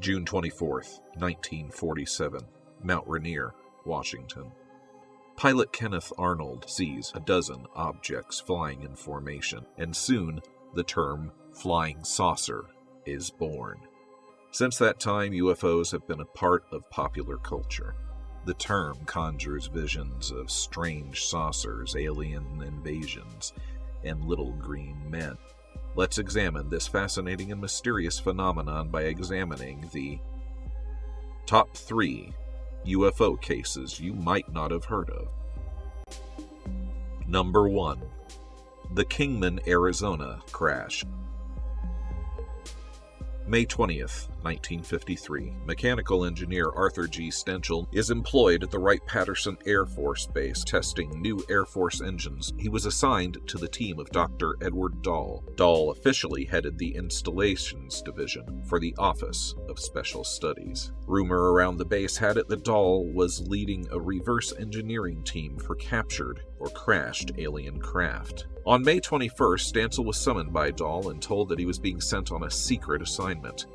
June 24th, 1947, Mount Rainier, Washington. Pilot Kenneth Arnold sees a dozen objects flying in formation, and soon the term flying saucer is born. Since that time, UFOs have been a part of popular culture. The term conjures visions of strange saucers, alien invasions, and little green men. Let's examine this fascinating and mysterious phenomenon by examining the top 3 UFO cases you might not have heard of. Number 1. The Kingman, Arizona crash. May 20th, 1953, mechanical engineer Arthur G. Stenchel is employed at the Wright-Patterson Air Force Base testing new Air Force engines. He was assigned to the team of Dr. Edward Dahl. Dahl officially headed the Installations Division for the Office of Special Studies. Rumor around the base had it that Dahl was leading a reverse engineering team for captured or crashed alien craft. On May 21st, Stenchel was summoned by Dahl and told that he was being sent on a secret assignment.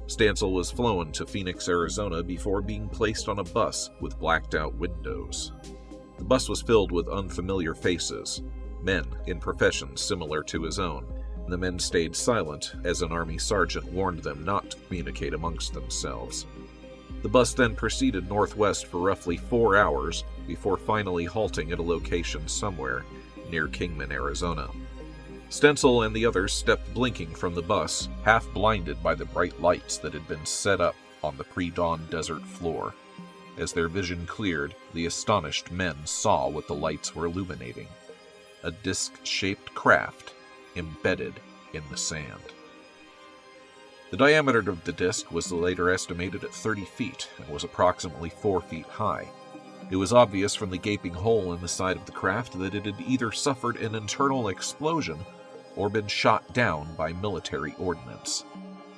Stenchel was flown to Phoenix, Arizona before being placed on a bus with blacked-out windows. The bus was filled with unfamiliar faces, men in professions similar to his own. The men stayed silent as an Army sergeant warned them not to communicate amongst themselves. The bus then proceeded northwest for roughly 4 hours before finally halting at a location somewhere near Kingman, Arizona. Stenchel and the others stepped blinking from the bus, half blinded by the bright lights that had been set up on the pre-dawn desert floor. As their vision cleared, the astonished men saw what the lights were illuminating: a disc-shaped craft embedded in the sand. The diameter of the disc was later estimated at 30 feet and was approximately 4 feet high. It was obvious from the gaping hole in the side of the craft that it had either suffered an internal explosion or been shot down by military ordnance.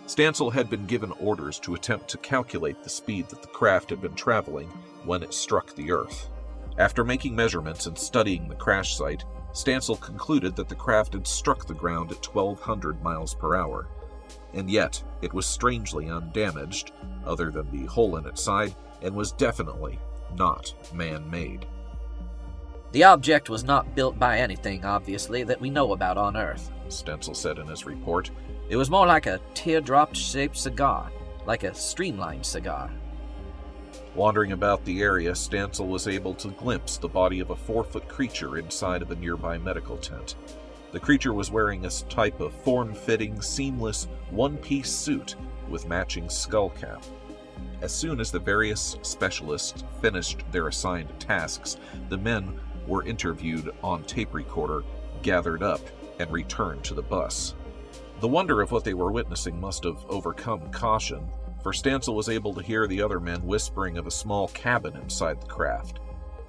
Stenchel had been given orders to attempt to calculate the speed that the craft had been traveling when it struck the Earth. After making measurements and studying the crash site, Stenchel concluded that the craft had struck the ground at 1,200 miles per hour. And yet, it was strangely undamaged, other than the hole in its side, and was definitely not man-made. The object was not built by anything, obviously, that we know about on Earth, Stenchel said in his report. It was more like a teardrop-shaped cigar, like a streamlined cigar. Wandering about the area, Stenchel was able to glimpse the body of a 4-foot creature inside of a nearby medical tent. The creature was wearing a type of form-fitting, seamless, one-piece suit with matching skull cap. As soon as the various specialists finished their assigned tasks, the men were interviewed on tape recorder, gathered up, and returned to the bus. The wonder of what they were witnessing must have overcome caution, for Stenchel was able to hear the other men whispering of a small cabin inside the craft,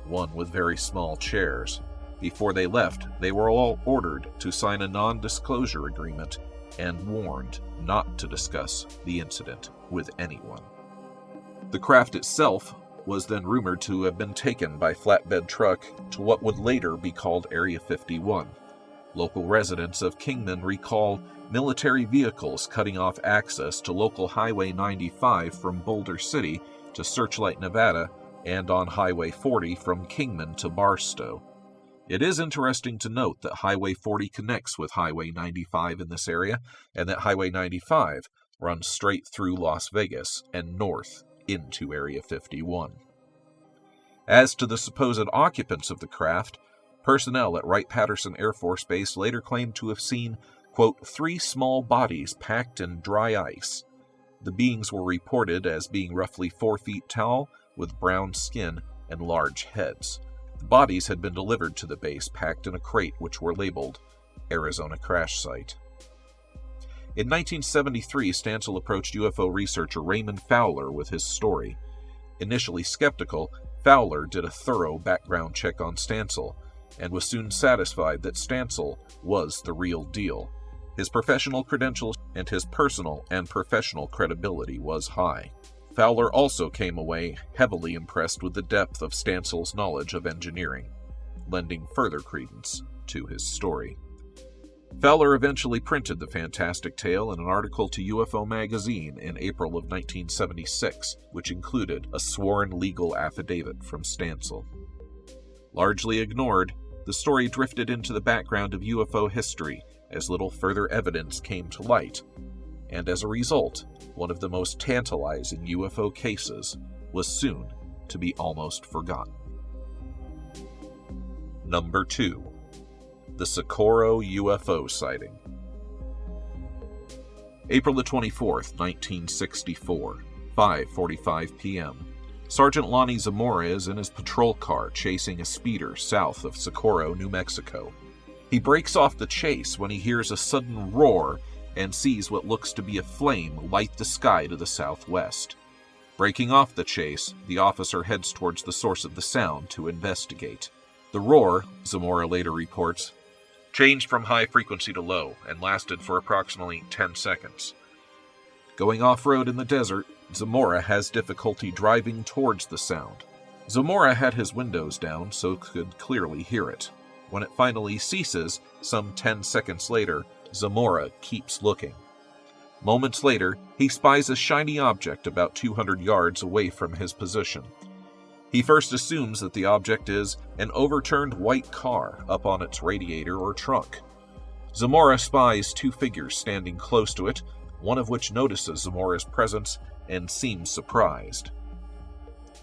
one with very small chairs. Before they left, they were all ordered to sign a non-disclosure agreement and warned not to discuss the incident with anyone. The craft itself was then rumored to have been taken by flatbed truck to what would later be called Area 51. Local residents of Kingman recall military vehicles cutting off access to local Highway 95 from Boulder City to Searchlight, Nevada, and on Highway 40 from Kingman to Barstow. It is interesting to note that Highway 40 connects with Highway 95 in this area, and that Highway 95 runs straight through Las Vegas and north into Area 51. As to the supposed occupants of the craft, personnel at Wright-Patterson Air Force Base later claimed to have seen, quote, 3 small bodies packed in dry ice. The beings were reported as being roughly 4 feet tall, with brown skin and large heads. The bodies had been delivered to the base packed in a crate which were labeled Arizona Crash Site. In 1973, Stenchel approached UFO researcher Raymond Fowler with his story. Initially skeptical, Fowler did a thorough background check on Stenchel and was soon satisfied that Stenchel was the real deal. His professional credentials and his personal and professional credibility was high. Fowler also came away heavily impressed with the depth of Stenchel's knowledge of engineering, lending further credence to his story. Fowler eventually printed the fantastic tale in an article to UFO magazine in April of 1976, which included a sworn legal affidavit from Stansel. Largely ignored, the story drifted into the background of UFO history as little further evidence came to light, and as a result, one of the most tantalizing UFO cases was soon to be almost forgotten. Number 2. The Socorro UFO sighting. April the 24th, 1964, 5:45 p.m. Sergeant Lonnie Zamora is in his patrol car chasing a speeder south of Socorro, New Mexico. He breaks off the chase when he hears a sudden roar and sees what looks to be a flame light the sky to the southwest. Breaking off the chase, the officer heads towards the source of the sound to investigate. The roar, Zamora later reports, changed from high frequency to low and lasted for approximately 10 seconds. Going off-road in the desert, Zamora has difficulty driving towards the sound. Zamora had his windows down so could clearly hear it. When it finally ceases, some 10 seconds later, Zamora keeps looking. Moments later, he spies a shiny object about 200 yards away from his position. He first assumes that the object is an overturned white car up on its radiator or trunk. Zamora spies two figures standing close to it, one of which notices Zamora's presence and seems surprised.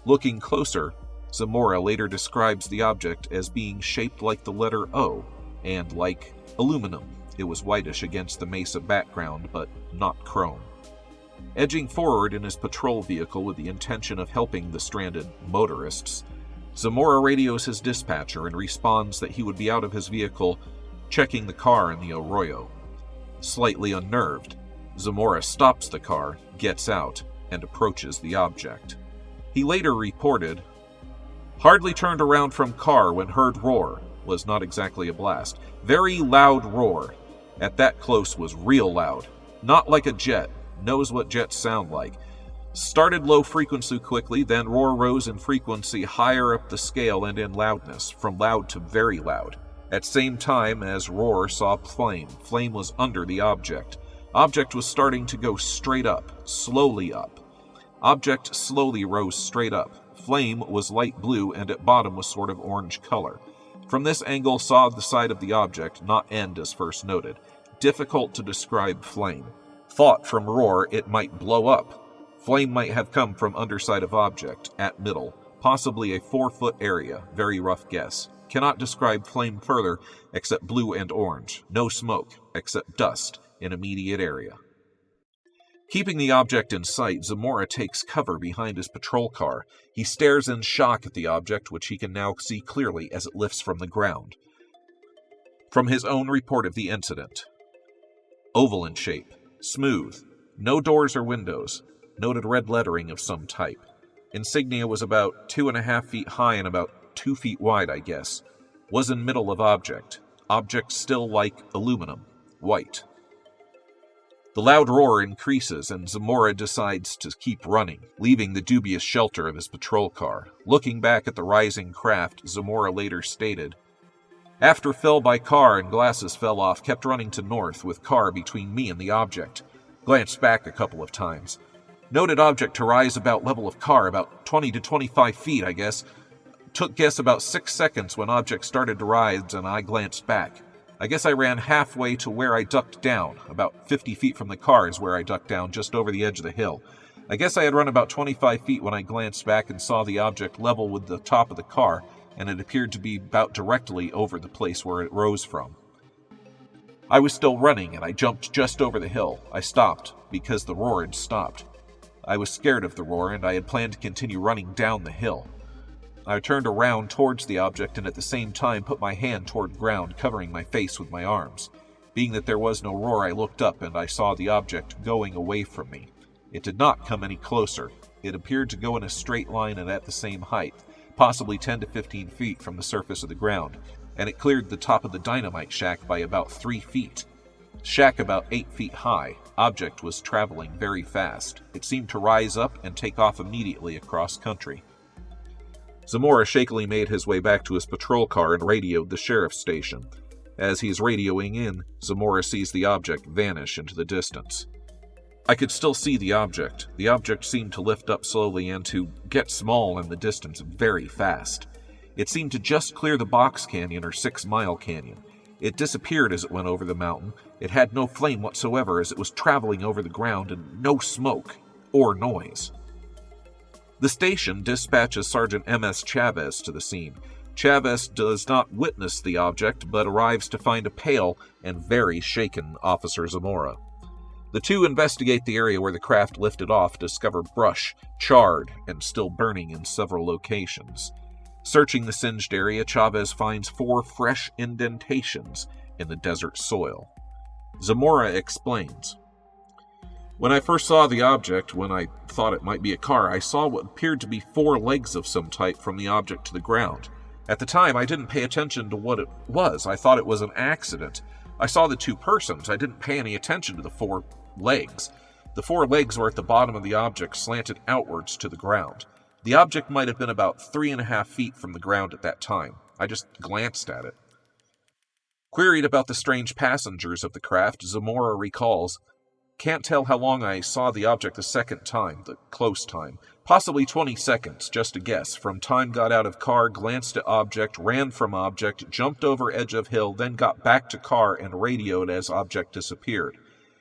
Looking closer, Zamora later describes the object as being shaped like the letter O and like aluminum. It was whitish against the mesa background, but not chrome. Edging forward in his patrol vehicle with the intention of helping the stranded motorists, Zamora radios his dispatcher and responds that he would be out of his vehicle checking the car in the Arroyo. Slightly unnerved, Zamora stops the car, gets out, and approaches the object. He later reported, "Hardly turned around from car when heard roar. Was not exactly a blast. Very loud roar. At that close was real loud. Not like a jet. Knows what jets sound like. Started low frequency quickly, then roar rose in frequency higher up the scale and in loudness, from loud to very loud. At same time as roar saw flame. Flame was under the object. Object was starting to go straight up, slowly up. Object slowly rose straight up. Flame was light blue and at bottom was sort of orange color. From this angle saw the side of the object, not end as first noted. Difficult to describe flame. Thought from roar it might blow up. Flame might have come from underside of object, at middle, possibly a 4-foot area, very rough guess. Cannot describe flame further except blue and orange. No smoke, except dust in immediate area." Keeping the object in sight, Zamora takes cover behind his patrol car. He stares in shock at the object, which he can now see clearly as it lifts from the ground. From his own report of the incident: oval in shape, smooth, no doors or windows, noted red lettering of some type. Insignia was about 2.5 feet high and about 2 feet wide, I guess. Was in middle of object. Object still like aluminum, white. The loud roar increases, and Zamora decides to keep running, leaving the dubious shelter of his patrol car. Looking back at the rising craft, Zamora later stated, "After fell by car and glasses fell off, kept running to north with car between me and the object. Glanced back a couple of times. Noted object to rise about level of car, about 20 to 25 feet, I guess. Took guess about 6 seconds when object started to rise and I glanced back. I guess I ran halfway to where I ducked down. About 50 feet from the car is where I ducked down, just over the edge of the hill. I guess I had run about 25 feet when I glanced back and saw the object level with the top of the car, and it appeared to be about directly over the place where it rose from. I was still running, and I jumped just over the hill. I stopped, because the roar had stopped. I was scared of the roar, and I had planned to continue running down the hill. I turned around towards the object and at the same time put my hand toward ground, covering my face with my arms. Being that there was no roar, I looked up and I saw the object going away from me. It did not come any closer. It appeared to go in a straight line and at the same height, possibly 10 to 15 feet from the surface of the ground, and it cleared the top of the dynamite shack by about 3 feet. Shack about 8 feet high. Object was traveling very fast. It seemed to rise up and take off immediately across country." Zamora shakily made his way back to his patrol car and radioed the sheriff's station. As he's radioing in, Zamora sees the object vanish into the distance. I could still see the object. The object seemed to lift up slowly and to get small in the distance very fast. It seemed to just clear the Box Canyon or 6 Mile Canyon. It disappeared as it went over the mountain. It had no flame whatsoever as it was traveling over the ground, and no smoke or noise. The station dispatches Sergeant M.S. Chavez to the scene. Chavez does not witness the object, but arrives to find a pale and very shaken Officer Zamora. The two investigate the area where the craft lifted off, discover brush, charred, and still burning in several locations. Searching the singed area, Chavez finds 4 fresh indentations in the desert soil. Zamora explains, "When I first saw the object, when I thought it might be a car, I saw what appeared to be 4 legs of some type from the object to the ground. At the time, I didn't pay attention to what it was. I thought it was an accident. I saw the 2 persons. I didn't pay any attention to the 4 legs. The 4 legs were at the bottom of the object, slanted outwards to the ground. The object might have been about 3.5 feet from the ground at that time. I just glanced at it." Queried about the strange passengers of the craft, Zamora recalls, "Can't tell how long I saw the object the second time, the close time. Possibly 20 seconds, just a guess. From time got out of car, glanced at object, ran from object, jumped over edge of hill, then got back to car and radioed as object disappeared.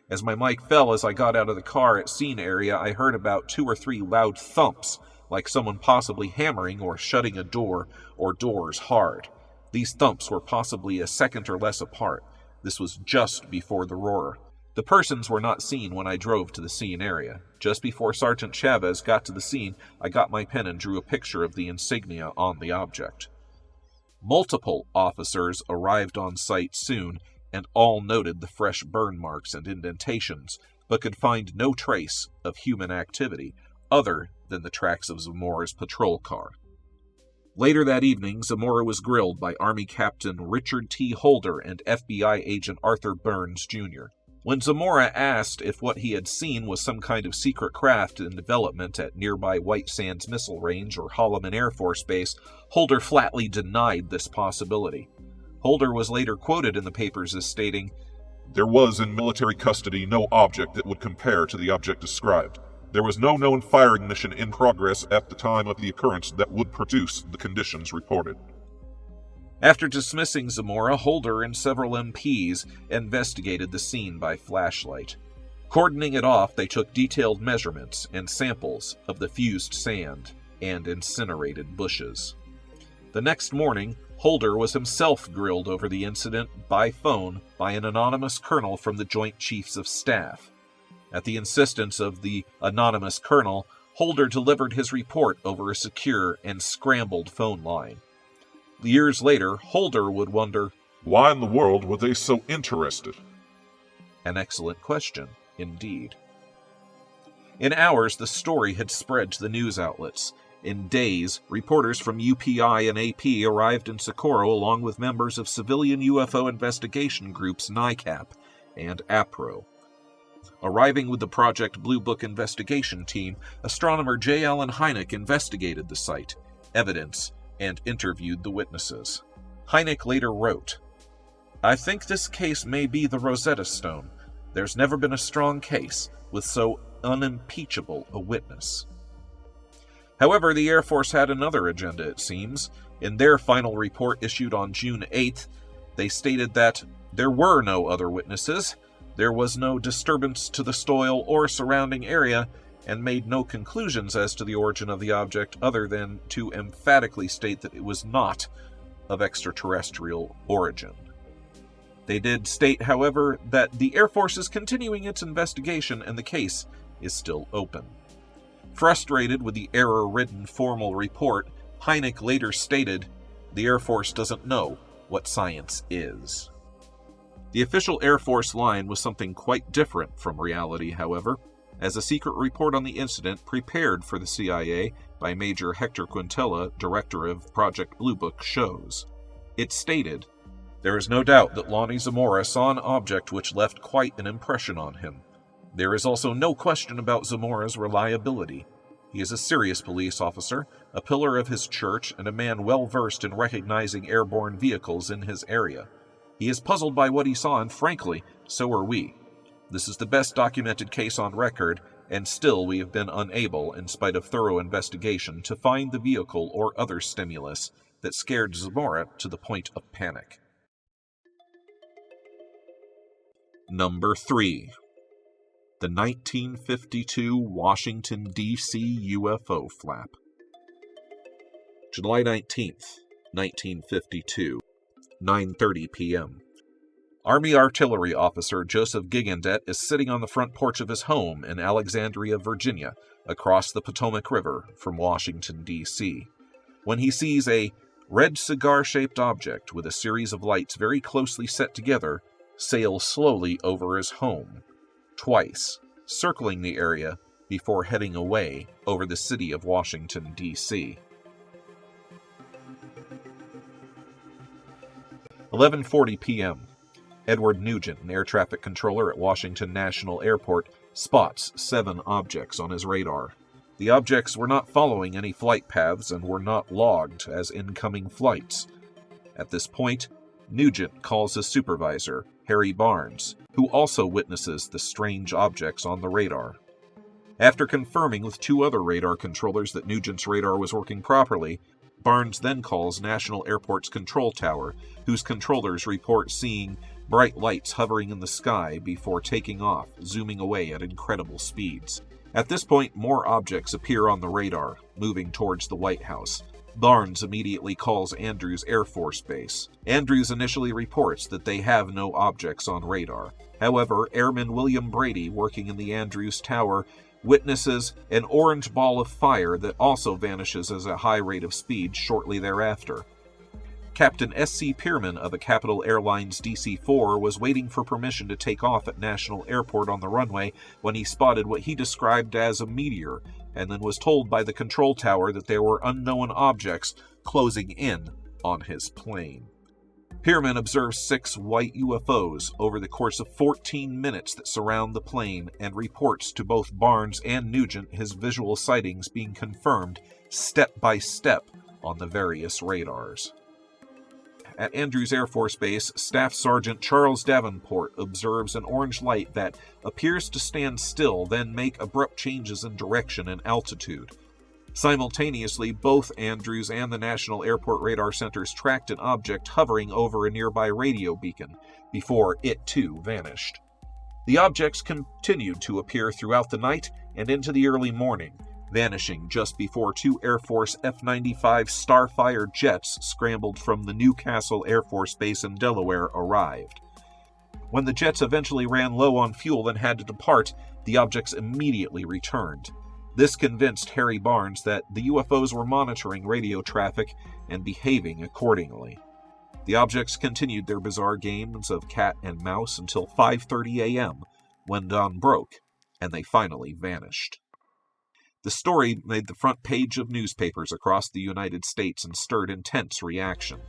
As my mic fell as I got out of the car at scene area, I heard about 2 or 3 loud thumps, like someone possibly hammering or shutting a door or doors hard. These thumps were possibly a second or less apart. This was just before the roar. The persons were not seen when I drove to the scene area. Just before Sergeant Chavez got to the scene, I got my pen and drew a picture of the insignia on the object." Multiple officers arrived on site soon, and all noted the fresh burn marks and indentations, but could find no trace of human activity other than the tracks of Zamora's patrol car. Later that evening, Zamora was grilled by Army Captain Richard T. Holder and FBI agent Arthur Burns, Jr. When Zamora asked if what he had seen was some kind of secret craft in development at nearby White Sands Missile Range or Holloman Air Force Base, Holder flatly denied this possibility. Holder was later quoted in the papers as stating, "There was in military custody no object that would compare to the object described. There was no known firing mission in progress at the time of the occurrence that would produce the conditions reported." After dismissing Zamora, Holder and several MPs investigated the scene by flashlight. Cordoning it off, they took detailed measurements and samples of the fused sand and incinerated bushes. The next morning, Holder was himself grilled over the incident by phone by an anonymous colonel from the Joint Chiefs of Staff. At the insistence of the anonymous colonel, Holder delivered his report over a secure and scrambled phone line. Years later, Holder would wonder, "Why in the world were they so interested?" An excellent question, indeed. In hours, the story had spread to the news outlets. In days, reporters from UPI and AP arrived in Socorro along with members of civilian UFO investigation groups NICAP and APRO. Arriving with the Project Blue Book investigation team, astronomer J. Allen Hynek investigated the site, evidence, and interviewed the witnesses. Hynek later wrote, "I think this case may be the Rosetta Stone. There's never been a strong case with so unimpeachable a witness." However, the Air Force had another agenda, it seems. In their final report issued on June 8th, they stated that there were no other witnesses, there was no disturbance to the soil or surrounding area, and made no conclusions as to the origin of the object other than to emphatically state that it was not of extraterrestrial origin. They did state, however, that the Air Force is continuing its investigation and the case is still open. Frustrated with the error-ridden formal report, Hynek later stated, "The Air Force doesn't know what science is." The official Air Force line was something quite different from reality, however, as a secret report on the incident prepared for the CIA by Major Hector Quintella, director of Project Blue Book, shows. It stated, "There is no doubt that Lonnie Zamora saw an object which left quite an impression on him. There is also no question about Zamora's reliability. He is a serious police officer, a pillar of his church, and a man well versed in recognizing airborne vehicles in his area. He is puzzled by what he saw, and frankly, so are we. This is the best documented case on record, and still we have been unable, in spite of thorough investigation, to find the vehicle or other stimulus that scared Zamora to the point of panic. Number 3. The 1952 Washington, D.C. UFO Flap. July 19th, 1952, 9:30 p.m. Army artillery officer Joseph Gigandet is sitting on the front porch of his home in Alexandria, Virginia, across the Potomac River from Washington, D.C., when he sees a red cigar-shaped object with a series of lights very closely set together sail slowly over his home, twice, circling the area before heading away over the city of Washington, D.C. 11:40 p.m. Edward Nugent, an air traffic controller at Washington National Airport, spots 7 objects on his radar. The objects were not following any flight paths and were not logged as incoming flights. At this point, Nugent calls his supervisor, Harry Barnes, who also witnesses the strange objects on the radar. After confirming with 2 other radar controllers that Nugent's radar was working properly, Barnes then calls National Airport's control tower, whose controllers report seeing bright lights hovering in the sky before taking off, zooming away at incredible speeds. At this point, more objects appear on the radar, moving towards the White House. Barnes immediately calls Andrews Air Force Base. Andrews initially reports that they have no objects on radar. However, Airman William Brady, working in the Andrews Tower, witnesses an orange ball of fire that also vanishes at a high rate of speed shortly thereafter. Captain S.C. Pierman of the Capital Airlines DC-4 was waiting for permission to take off at National Airport on the runway when he spotted what he described as a meteor, and then was told by the control tower that there were unknown objects closing in on his plane. Pierman observes 6 white UFOs over the course of 14 minutes that surround the plane and reports to both Barnes and Nugent his visual sightings being confirmed step by step on the various radars. At Andrews Air Force Base, Staff Sergeant Charles Davenport observes an orange light that appears to stand still, then make abrupt changes in direction and altitude. Simultaneously, both Andrews and the National Airport Radar Centers tracked an object hovering over a nearby radio beacon, before it too vanished. The objects continued to appear throughout the night and into the early morning, vanishing just before 2 Air Force F-95 Starfire jets scrambled from the Newcastle Air Force Base in Delaware arrived. When the jets eventually ran low on fuel and had to depart, the objects immediately returned. This convinced Harry Barnes that the UFOs were monitoring radio traffic and behaving accordingly. The objects continued their bizarre games of cat and mouse until 5:30 a.m., when dawn broke, and they finally vanished. The story made the front page of newspapers across the United States and stirred intense reaction.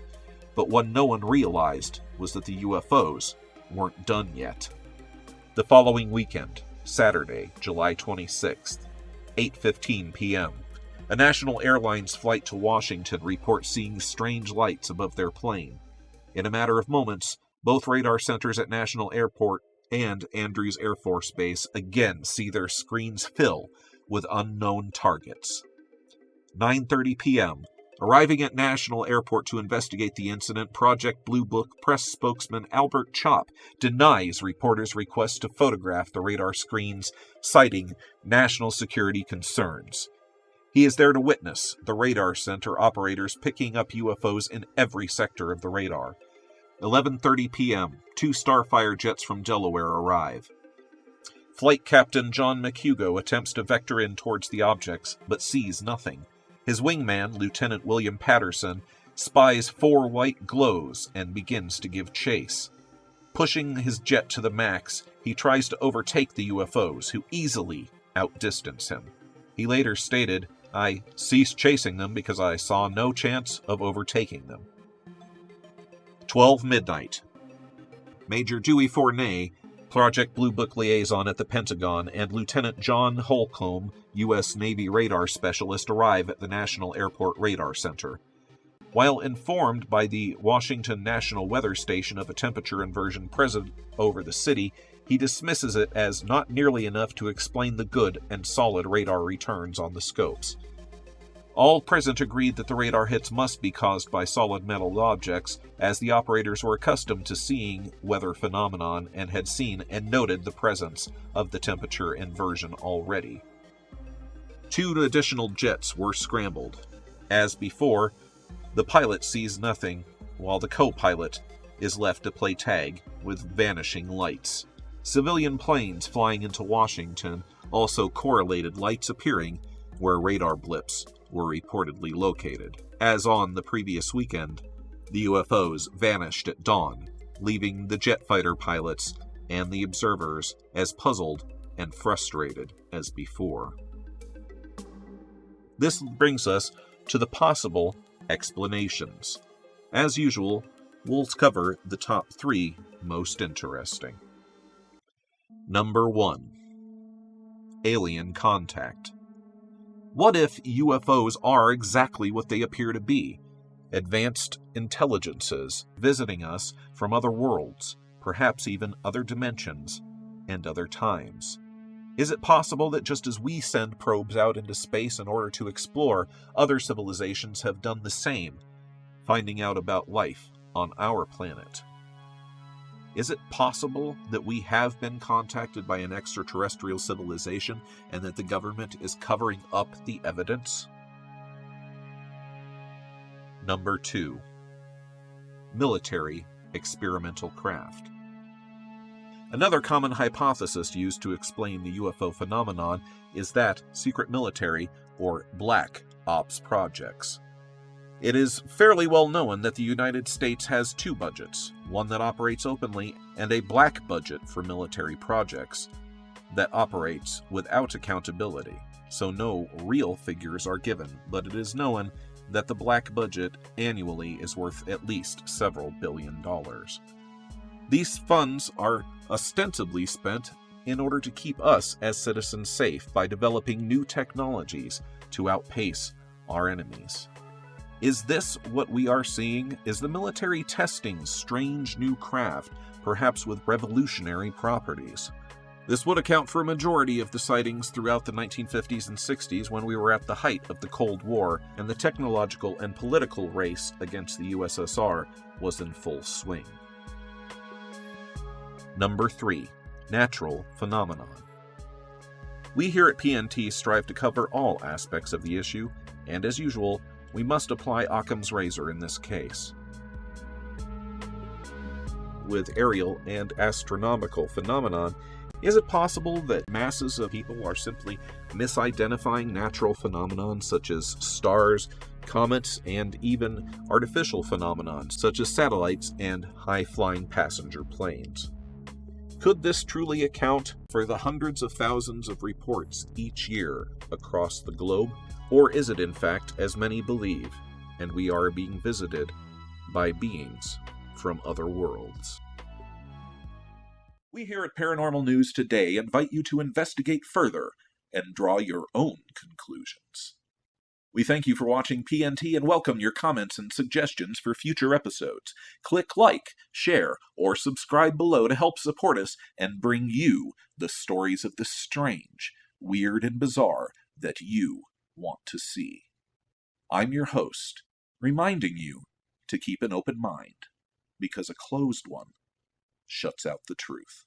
But what no one realized was that the UFOs weren't done yet. The following weekend, Saturday, July 26th, 8:15 p.m., a National Airlines flight to Washington reports seeing strange lights above their plane. In a matter of moments, both radar centers at National Airport and Andrews Air Force Base again see their screens fill with unknown targets. 9:30 p.m., arriving at National Airport to investigate the incident, Project Blue Book press spokesman Albert Chopp denies reporters' request to photograph the radar screens, citing national security concerns. He is there to witness the radar center operators picking up UFOs in every sector of the radar. 11:30 p.m., 2 Starfire jets from Delaware arrive. Flight Captain John McHugo attempts to vector in towards the objects, but sees nothing. His wingman, Lieutenant William Patterson, spies 4 white glows and begins to give chase. Pushing his jet to the max, he tries to overtake the UFOs, who easily outdistance him. He later stated, "I ceased chasing them because I saw no chance of overtaking them." 12 midnight. Major Dewey Fournay, Project Blue Book liaison at the Pentagon, and Lieutenant John Holcomb, U.S. Navy radar specialist, arrive at the National Airport Radar Center. While informed by the Washington National Weather Station of a temperature inversion present over the city, he dismisses it as not nearly enough to explain the good and solid radar returns on the scopes. All present agreed that the radar hits must be caused by solid metal objects, as the operators were accustomed to seeing weather phenomenon and had seen and noted the presence of the temperature inversion already. 2 additional jets were scrambled. As before, the pilot sees nothing, while the co-pilot is left to play tag with vanishing lights. Civilian planes flying into Washington also correlated lights appearing where radar blips were reportedly located. As on the previous weekend, the UFOs vanished at dawn, leaving the jet fighter pilots and the observers as puzzled and frustrated as before. This brings us to the possible explanations. As usual, we'll cover the top 3 most interesting. Number 1. Alien contact. What if UFOs are exactly what they appear to be? Advanced intelligences visiting us from other worlds, perhaps even other dimensions and other times. Is it possible that just as we send probes out into space in order to explore, other civilizations have done the same, finding out about life on our planet? Is it possible that we have been contacted by an extraterrestrial civilization and that the government is covering up the evidence? Number 2. Military experimental craft. Another common hypothesis used to explain the UFO phenomenon is that secret military or black ops projects. It is fairly well known that the United States has 2 budgets, one that operates openly and a black budget for military projects that operates without accountability, so no real figures are given, but it is known that the black budget annually is worth at least several $billions. These funds are ostensibly spent in order to keep us as citizens safe by developing new technologies to outpace our enemies. Is this what we are seeing? Is the military testing strange new craft, perhaps with revolutionary properties? This would account for a majority of the sightings throughout the 1950s and 60s when we were at the height of the Cold War and the technological and political race against the USSR was in full swing. Number 3. Natural phenomenon. We here at PNT strive to cover all aspects of the issue, and as usual, we must apply Occam's razor in this case. With aerial and astronomical phenomenon, is it possible that masses of people are simply misidentifying natural phenomenon such as stars, comets, and even artificial phenomenon such as satellites and high-flying passenger planes? Could this truly account for the hundreds of thousands of reports each year across the globe? Or is it in fact, as many believe, and we are being visited by beings from other worlds? We here at Paranormal News Today invite you to investigate further and draw your own conclusions. We thank you for watching PNT and welcome your comments and suggestions for future episodes. Click like, share, or subscribe below to help support us and bring you the stories of the strange, weird, and bizarre that you want to see. I'm your host, reminding you to keep an open mind, because a closed one shuts out the truth.